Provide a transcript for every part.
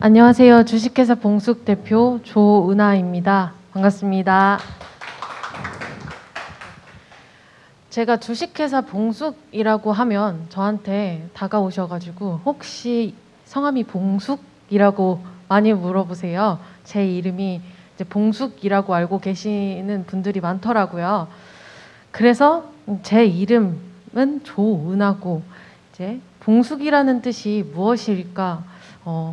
안녕하세요. 주식회사 봉숙 대표 조은하입니다. 반갑습니다. 제가 주식회사 봉숙이라고 하면 저한테 다가오셔가지고 혹시 성함이 봉숙이라고 많이 물어보세요. 제 이름이 이제 봉숙이라고 알고 계시는 분들이 많더라고요. 그래서 제 이름은 조은하고 이제 봉숙이라는 뜻이 무엇일까?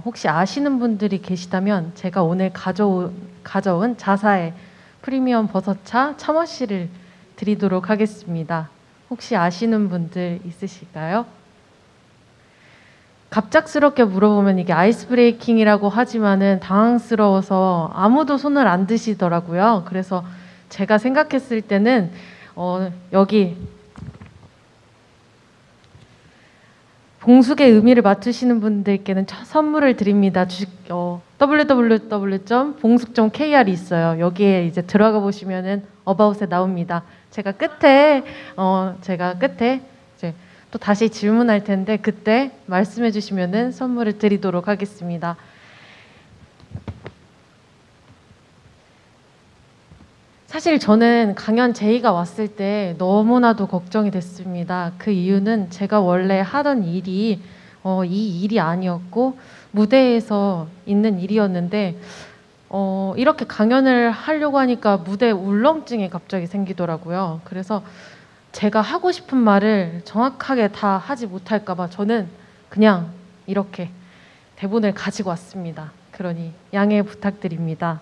혹시 아시는 분들이 계시다면 제가 오늘 가져온 자사의 프리미엄 버섯차 참어씨를 드리도록 하겠습니다. 혹시 아시는 분들 있으실까요? 갑작스럽게 물어보면 이게 아이스 브레이킹이라고 하지만은 당황스러워서 아무도 손을 안 드시더라고요. 그래서 제가 생각했을 때는 여기 봉숙의 의미를 맞추시는 분들께는 선물을 드립니다. www.봉숙.kr이 있어요. 여기에 이제 들어가 보시면은 어바웃에 나옵니다. 제가 끝에 이제 또 다시 질문할 텐데 그때 말씀해 주시면은 선물을 드리도록 하겠습니다. 사실 저는 강연 제의가 왔을 때 너무나도 걱정이 됐습니다. 그 이유는 제가 원래 하던 일이 이 일이 아니었고 무대에서 있는 일이었는데 이렇게 강연을 하려고 하니까 무대 울렁증이 갑자기 생기더라고요. 그래서 제가 하고 싶은 말을 정확하게 다 하지 못할까 봐 저는 그냥 이렇게 대본을 가지고 왔습니다. 그러니 양해 부탁드립니다.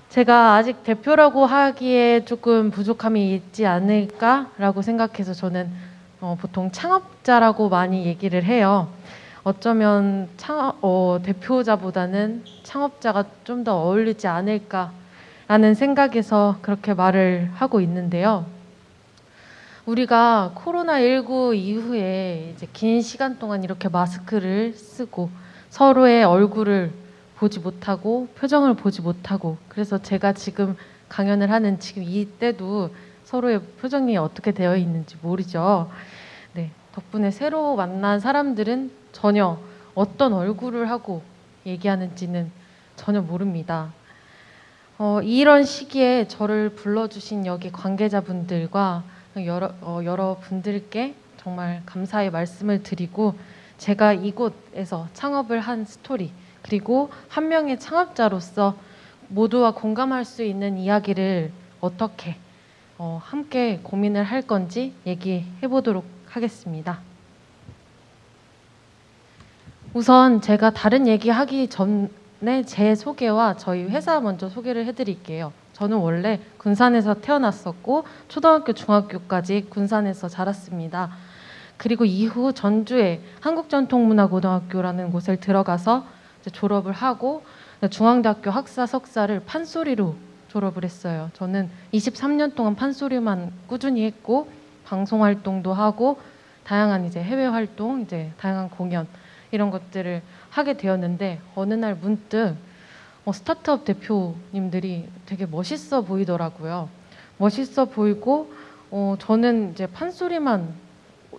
제가 아직 대표라고 하기에 조금 부족함이 있지 않을까라고 생각해서 저는 보통 창업자라고 많이 얘기를 해요. 어쩌면 대표자보다는 창업자가 좀 더 어울리지 않을까라는 생각에서 그렇게 말을 하고 있는데요. 우리가 코로나19 이후에 이제 긴 시간 동안 이렇게 마스크를 쓰고 서로의 얼굴을 보지 못하고 표정을 보지 못하고 그래서 제가 지금 강연을 하는 지금 이때도 서로의 표정이 어떻게 되어 있는지 모르죠. 네, 덕분에 새로 만난 사람들은 전혀 어떤 얼굴을 하고 얘기하는지는 전혀 모릅니다. 이런 시기에 저를 불러주신 여기 관계자분들과 여러 분들께 정말 감사의 말씀을 드리고 제가 이곳에서 창업을 한 스토리 그리고 한 명의 창업자로서 모두와 공감할 수 있는 이야기를 어떻게 함께 고민을 할 건지 얘기해 보도록 하겠습니다. 우선 제가 다른 얘기하기 전에 제 소개와 저희 회사 먼저 소개를 해드릴게요. 저는 원래 군산에서 태어났었고 초등학교, 중학교까지 군산에서 자랐습니다. 그리고 이후 전주에 한국전통문화고등학교라는 곳을 들어가서 졸업을 하고 중앙대학교 학사 석사를 판소리로 졸업을 했어요. 저는 23년 동안 판소리만 꾸준히 했고 방송 활동도 하고 다양한 이제 해외 활동, 이제 다양한 공연 이런 것들을 하게 되었는데 어느 날 문득 스타트업 대표님들이 되게 멋있어 보이더라고요. 멋있어 보이고 저는 이제 판소리만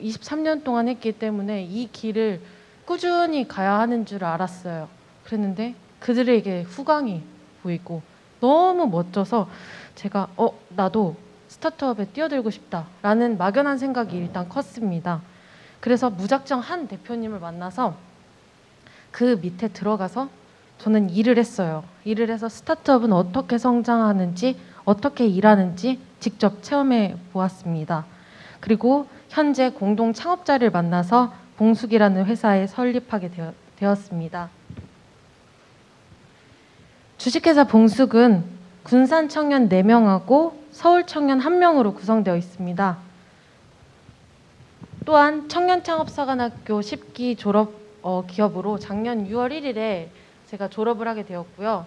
23년 동안 했기 때문에 이 길을 꾸준히 가야 하는 줄 알았어요. 그랬는데 그들에게 후광이 보이고 너무 멋져서 제가 나도 스타트업에 뛰어들고 싶다라는 막연한 생각이 일단 컸습니다. 그래서 무작정 한 대표님을 만나서 그 밑에 들어가서 저는 일을 했어요. 일을 해서 스타트업은 어떻게 성장하는지 어떻게 일하는지 직접 체험해 보았습니다. 그리고 현재 공동 창업자를 만나서 봉숙이라는 회사에 설립하게 되었습니다. 주식회사 봉숙은 군산 청년 4명하고 서울 청년 1명으로 구성되어 있습니다. 또한 청년창업사관학교 10기 졸업 기업으로 작년 6월 1일에 제가 졸업을 하게 되었고요.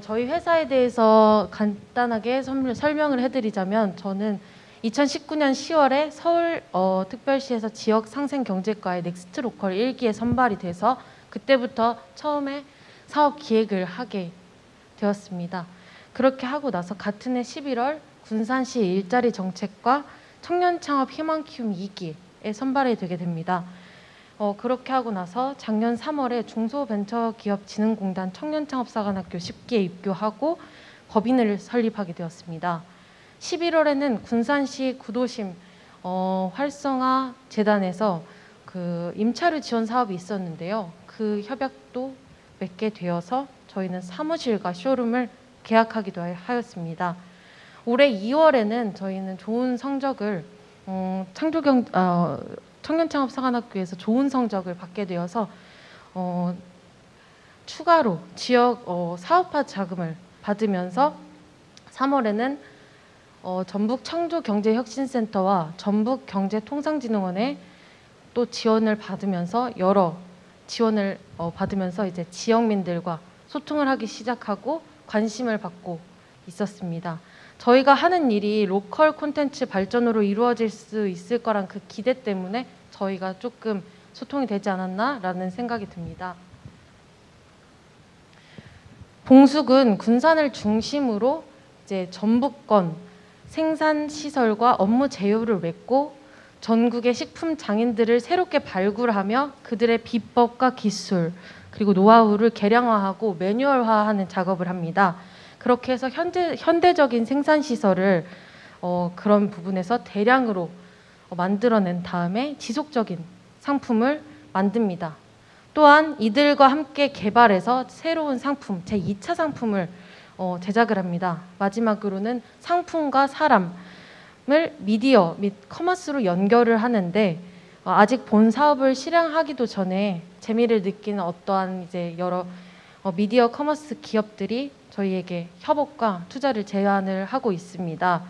저희 회사에 대해서 간단하게 설명을 해드리자면 저는 2019년 10월에 서울 특별시에서 지역상생경제과의 넥스트로컬 1기에 선발이 돼서 그때부터 처음에 사업 기획을 하게 되었습니다. 그렇게 하고 나서 같은 해 11월 군산시 일자리 정책과 청년 창업 희망 키움 2기에 선발이 되게 됩니다. 그렇게 하고 나서 작년 3월에 중소벤처기업진흥공단 청년창업사관학교 10기에 입교하고 법인을 설립하게 되었습니다. 11월에는 군산시 구도심 활성화 재단에서 그 임차료 지원 사업이 있었는데요. 그 협약도 맺게 되어서 저희는 사무실과 쇼룸을 계약하기도 하였습니다. 올해 2월에는 저희는 좋은 성적을 청년창업사관학교에서 좋은 성적을 받게 되어서 추가로 지역 사업화 자금을 받으면서 3월에는 전북청조경제혁신센터와 전북경제통상진흥원에 또 지원을 받으면서 여러 지원을 받으면서 이제 지역민들과 소통을 하기 시작하고 관심을 받고 있었습니다. 저희가 하는 일이 로컬 콘텐츠 발전으로 이루어질 수 있을 거란 그 기대 때문에 저희가 조금 소통이 되지 않았나라는 생각이 듭니다. 봉숙은 군산을 중심으로 이제 전북권 생산 시설과 업무 제휴를 맺고 전국의 식품 장인들을 새롭게 발굴하며 그들의 비법과 기술 그리고 노하우를 개량화하고 매뉴얼화하는 작업을 합니다. 그렇게 해서 현대적인 생산 시설을 그런 부분에서 대량으로 만들어낸 다음에 지속적인 상품을 만듭니다. 또한 이들과 함께 개발해서 새로운 상품, 제2차 상품을 제작을 합니다. 마지막으로는 상품과 사람을 미디어 및 커머스로 연결을 하는데 아직 본 사업을 실행하기도 전에 재미를 느끼는 어떠한 이제 여러 미디어 커머스 기업들이 저희에게 협업과 투자를 제안을 하고 있습니다.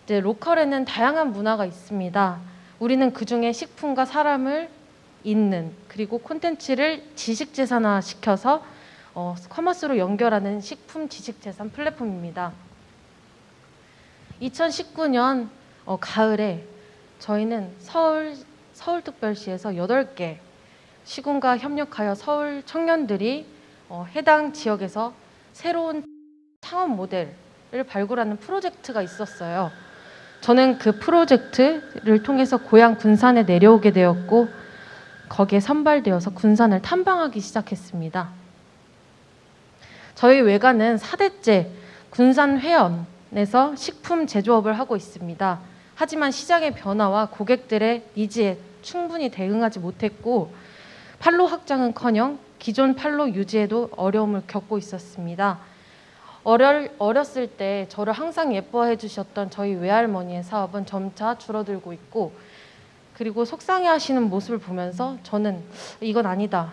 이제 로컬에는 다양한 문화가 있습니다. 우리는 그중에 식품과 사람을 잇는 그리고 콘텐츠를 지식재산화 시켜서 커머스로 연결하는 식품 지식재산 플랫폼입니다. 2019년 가을에 저희는 서울특별시에서 8개 시군과 협력하여 서울 청년들이 해당 지역에서 새로운 창업 모델을 발굴하는 프로젝트가 있었어요. 저는 그 프로젝트를 통해서 고향 군산에 내려오게 되었고 거기에 선발되어서 군산을 탐방하기 시작했습니다. 저희 외가는 4대째 군산 회원에서 식품 제조업을 하고 있습니다. 하지만 시장의 변화와 고객들의 니즈에 충분히 대응하지 못했고 판로 확장은커녕 기존 판로 유지에도 어려움을 겪고 있었습니다. 어렸을 때 저를 항상 예뻐해 주셨던 저희 외할머니의 사업은 점차 줄어들고 있고 그리고 속상해하시는 모습을 보면서 저는 이건 아니다.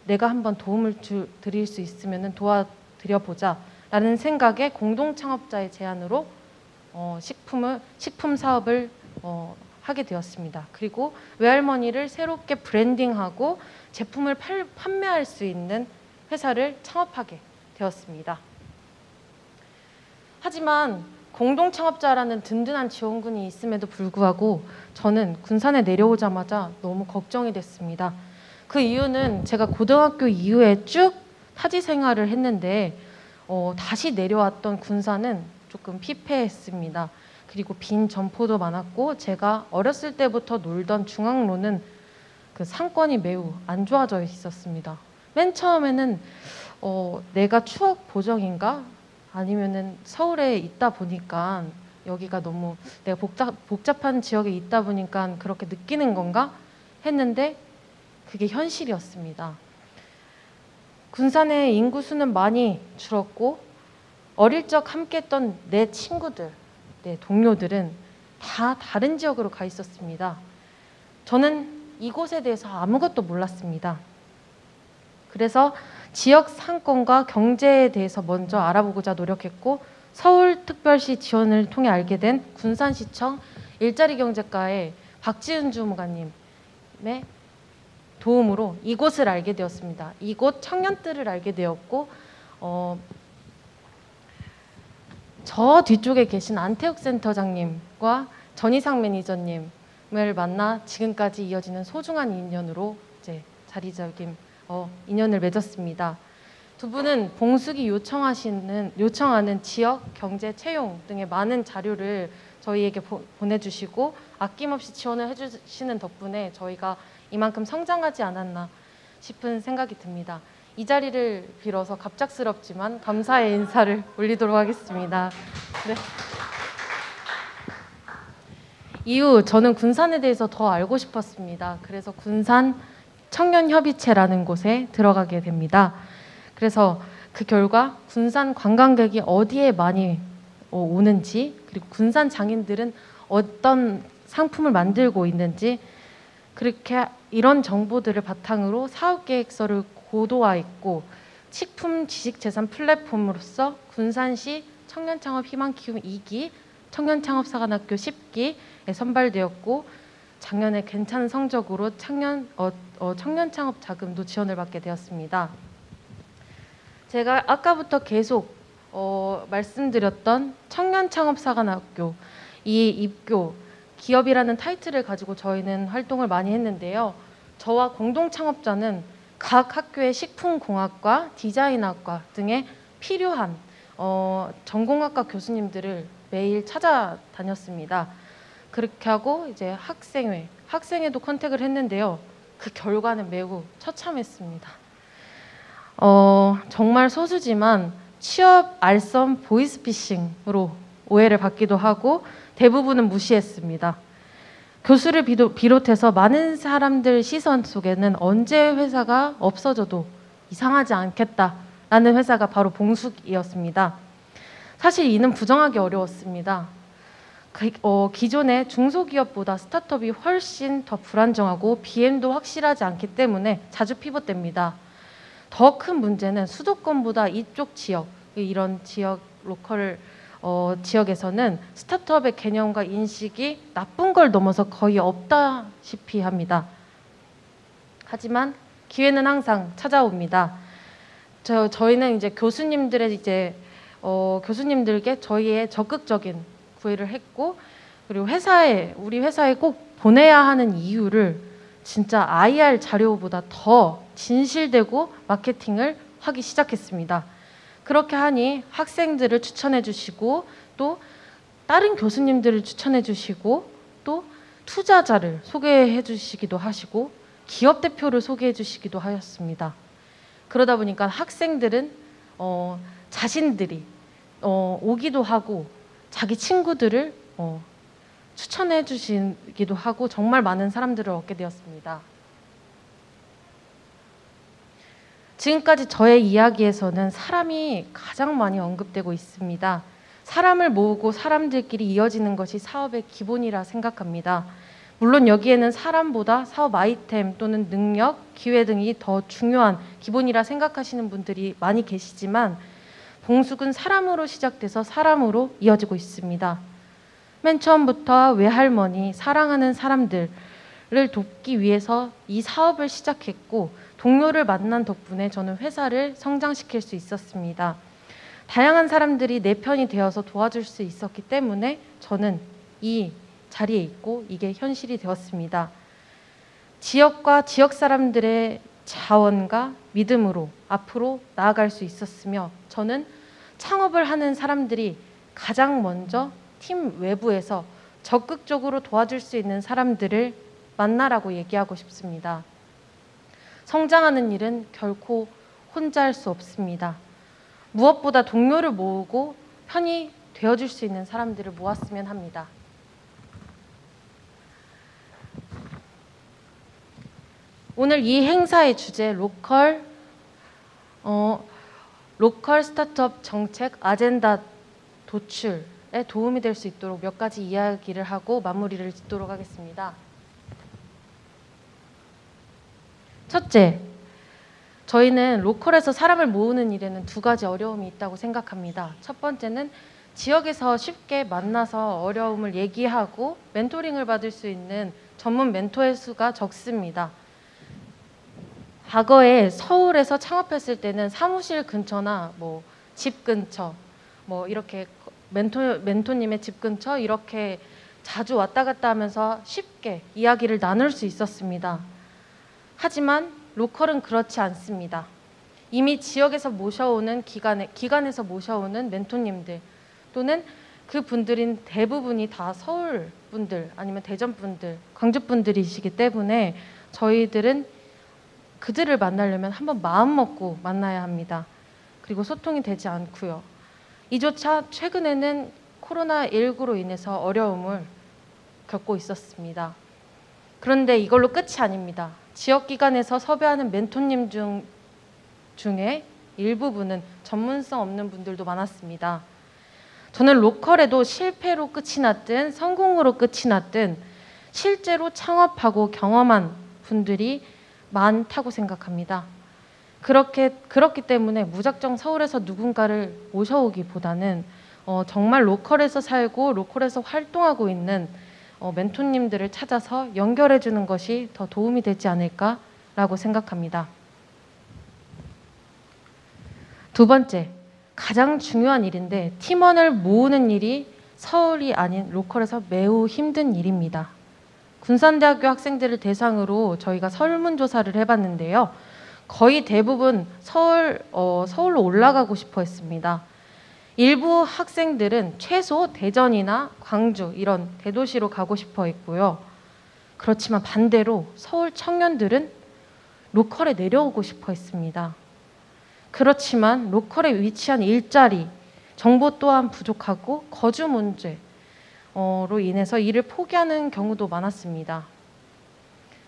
내가 한번 도움을 드릴 수 있으면 도와드려보자 라는 생각에 공동창업자의 제안으로 식품 사업을 하게 되었습니다. 그리고 외할머니를 새롭게 브랜딩하고 제품을 판매할 수 있는 회사를 창업하게 되었습니다. 하지만 공동창업자라는 든든한 지원군이 있음에도 불구하고 저는 군산에 내려오자마자 너무 걱정이 됐습니다. 그 이유는 제가 고등학교 이후에 쭉 타지 생활을 했는데 다시 내려왔던 군산은 조금 피폐했습니다. 그리고 빈 점포도 많았고 제가 어렸을 때부터 놀던 중앙로는 그 상권이 매우 안 좋아져 있었습니다. 맨 처음에는 내가 추억 보정인가? 아니면은 서울에 있다 보니까 여기가 너무 내가 복잡한 지역에 있다 보니까 그렇게 느끼는 건가? 했는데 그게 현실이었습니다. 군산의 인구수는 많이 줄었고 어릴 적 함께했던 내 친구들, 내 동료들은 다 다른 지역으로 가 있었습니다. 저는 이곳에 대해서 아무것도 몰랐습니다. 그래서 지역 상권과 경제에 대해서 먼저 알아보고자 노력했고 서울특별시 지원을 통해 알게 된 군산시청 일자리경제과의 박지은 주무관님의 도움으로 이곳을 알게 되었습니다. 이곳 청년들을 알게 되었고 저 뒤쪽에 계신 안태욱 센터장님과 전희상 매니저님을 만나 지금까지 이어지는 소중한 인연으로 이제 자리적인 인연을 맺었습니다. 두 분은 봉숙이 요청하는 지역, 경제, 채용 등의 많은 자료를 저희에게 보내주시고 아낌없이 지원을 해주시는 덕분에 저희가 이만큼 성장하지 않았나 싶은 생각이 듭니다. 이 자리를 빌어서 갑작스럽지만 감사의 인사를 올리도록 하겠습니다. 네. 이후 저는 군산에 대해서 더 알고 싶었습니다. 그래서 군산 청년협의체라는 곳에 들어가게 됩니다. 그래서 그 결과 군산 관광객이 어디에 많이 오는지, 그리고 군산 장인들은 어떤 상품을 만들고 있는지, 그렇게 이런 정보들을 바탕으로 사업계획서를 고도화했고, 식품 지식재산 플랫폼으로서 군산시 청년창업 희망키움 2기, 청년창업사관학교 10기에 선발되었고, 작년에 괜찮은 성적으로 청년창업 자금도 지원을 받게 되었습니다. 제가 아까부터 계속 말씀드렸던 청년창업사관학교, 이 입교, 기업이라는 타이틀을 가지고 저희는 활동을 많이 했는데요. 저와 공동창업자는 각 학교의 식품공학과, 디자인학과 등에 필요한 전공학과 교수님들을 매일 찾아다녔습니다. 그렇게 하고 이제 학생회도 컨택을 했는데요. 그 결과는 매우 처참했습니다. 정말 소수지만 취업 알선 보이스피싱으로 오해를 받기도 하고 대부분은 무시했습니다. 교수를 비롯해서 많은 사람들 시선 속에는 언제 회사가 없어져도 이상하지 않겠다라는 회사가 바로 봉숙이었습니다. 사실 이는 부정하기 어려웠습니다. 기존의 중소기업보다 스타트업이 훨씬 더 불안정하고 BM도 확실하지 않기 때문에 자주 피벗됩니다. 더 큰 문제는 수도권보다 이쪽 지역, 이런 지역 로컬 지역에서는 스타트업의 개념과 인식이 나쁜 걸 넘어서 거의 없다시피 합니다. 하지만 기회는 항상 찾아옵니다. 저희는 이제 교수님들에게 저희의 적극적인 구애를 했고, 그리고 우리 회사에 꼭 보내야 하는 이유를 진짜 IR 자료보다 더 진실되고 마케팅을 하기 시작했습니다. 그렇게 하니 학생들을 추천해 주시고, 또 다른 교수님들을 추천해 주시고, 또 투자자를 소개해 주시기도 하시고, 기업 대표를 소개해 주시기도 하였습니다. 그러다 보니까 학생들은 자신들이 오기도 하고 자기 친구들을 추천해 주시기도 하고 정말 많은 사람들을 얻게 되었습니다. 지금까지 저의 이야기에서는 사람이 가장 많이 언급되고 있습니다. 사람을 모으고 사람들끼리 이어지는 것이 사업의 기본이라 생각합니다. 물론 여기에는 사람보다 사업 아이템 또는 능력, 기회 등이 더 중요한 기본이라 생각하시는 분들이 많이 계시지만, 봉숙은 사람으로 시작돼서 사람으로 이어지고 있습니다. 맨 처음부터 외할머니, 사랑하는 사람들을 돕기 위해서 이 사업을 시작했고, 동료를 만난 덕분에 저는 회사를 성장시킬 수 있었습니다. 다양한 사람들이 내 편이 되어서 도와줄 수 있었기 때문에 저는 이 자리에 있고 이게 현실이 되었습니다. 지역과 지역 사람들의 자원과 믿음으로 앞으로 나아갈 수 있었으며, 저는 창업을 하는 사람들이 가장 먼저 팀 외부에서 적극적으로 도와줄 수 있는 사람들을 만나라고 얘기하고 싶습니다. 성장하는 일은 결코 혼자 할 수 없습니다. 무엇보다 동료를 모으고 편이 되어줄 수 있는 사람들을 모았으면 합니다. 오늘 이 행사의 주제 로컬 스타트업 정책 아젠다 도출에 도움이 될 수 있도록 몇 가지 이야기를 하고 마무리를 짓도록 하겠습니다. 첫째, 저희는 로컬에서 사람을 모으는 일에는 두 가지 어려움이 있다고 생각합니다. 첫 번째는 지역에서 쉽게 만나서 어려움을 얘기하고 멘토링을 받을 수 있는 전문 멘토의 수가 적습니다. 과거에 서울에서 창업했을 때는 사무실 근처나 집 근처, 이렇게 멘토님의 집 근처 이렇게 자주 왔다 갔다 하면서 쉽게 이야기를 나눌 수 있었습니다. 하지만 로컬은 그렇지 않습니다. 이미 지역에서 모셔오는 기관에서 모셔오는 멘토님들 또는 그 분들인 대부분이 다 서울 분들 아니면 대전 분들, 광주 분들이시기 때문에 저희들은 그들을 만나려면 한번 마음 먹고 만나야 합니다. 그리고 소통이 되지 않고요. 이조차 최근에는 코로나19로 인해서 어려움을 겪고 있었습니다. 그런데 이걸로 끝이 아닙니다. 지역기관에서 섭외하는 멘토님 중에 일부분은 전문성 없는 분들도 많았습니다. 저는 로컬에도 실패로 끝이 났든 성공으로 끝이 났든 실제로 창업하고 경험한 분들이 많다고 생각합니다. 그렇기 때문에 무작정 서울에서 누군가를 모셔오기보다는 정말 로컬에서 살고 로컬에서 활동하고 있는 멘토님들을 찾아서 연결해 주는 것이 더 도움이 되지 않을까라고 생각합니다. 두 번째, 가장 중요한 일인데 팀원을 모으는 일이 서울이 아닌 로컬에서 매우 힘든 일입니다. 군산대학교 학생들을 대상으로 저희가 설문조사를 해봤는데요. 거의 대부분 서울로 올라가고 싶어 했습니다. 일부 학생들은 최소 대전이나 광주 이런 대도시로 가고 싶어 했고요. 그렇지만 반대로 서울 청년들은 로컬에 내려오고 싶어 했습니다. 그렇지만 로컬에 위치한 일자리, 정보 또한 부족하고 거주 문제로 인해서 일을 포기하는 경우도 많았습니다.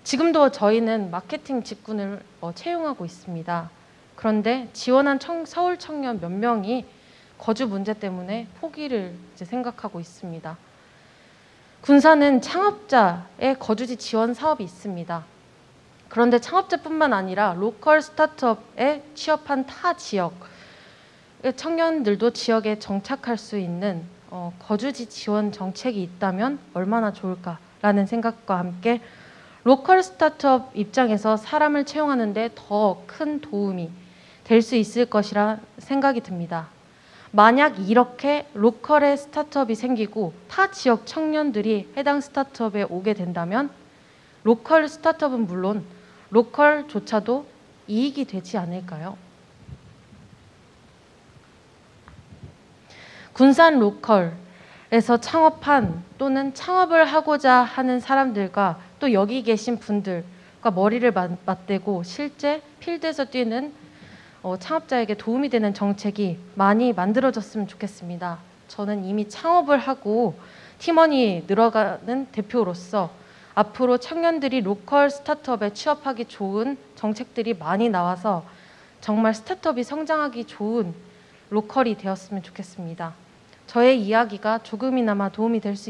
지금도 저희는 마케팅 직군을 채용하고 있습니다. 그런데 지원한 서울 청년 몇 명이 거주 문제 때문에 포기를 생각하고 있습니다. 군산은 창업자의 거주지 지원 사업이 있습니다. 그런데 창업자뿐만 아니라 로컬 스타트업에 취업한 타 지역의 청년들도 지역에 정착할 수 있는 거주지 지원 정책이 있다면 얼마나 좋을까라는 생각과 함께 로컬 스타트업 입장에서 사람을 채용하는 데 더 큰 도움이 될 수 있을 것이라 생각이 듭니다. 만약 이렇게 로컬에 스타트업이 생기고 타 지역 청년들이 해당 스타트업에 오게 된다면 로컬 스타트업은 물론 로컬조차도 이익이 되지 않을까요? 군산 로컬에서 창업한 또는 창업을 하고자 하는 사람들과 또 여기 계신 분들과 머리를 맞대고 실제 필드에서 뛰는 창업자에게 도움이 되는 정책이 많이 만들어졌으면 좋겠습니다. 저는 이미 창업을 하고 팀원이 늘어가는 대표로서 앞으로 청년들이 로컬 스타트업에 취업하기 좋은 정책들이 많이 나와서 정말 스타트업이 성장하기 좋은 로컬이 되었으면 좋겠습니다. 저의 이야기가 조금이나마 도움이 될 수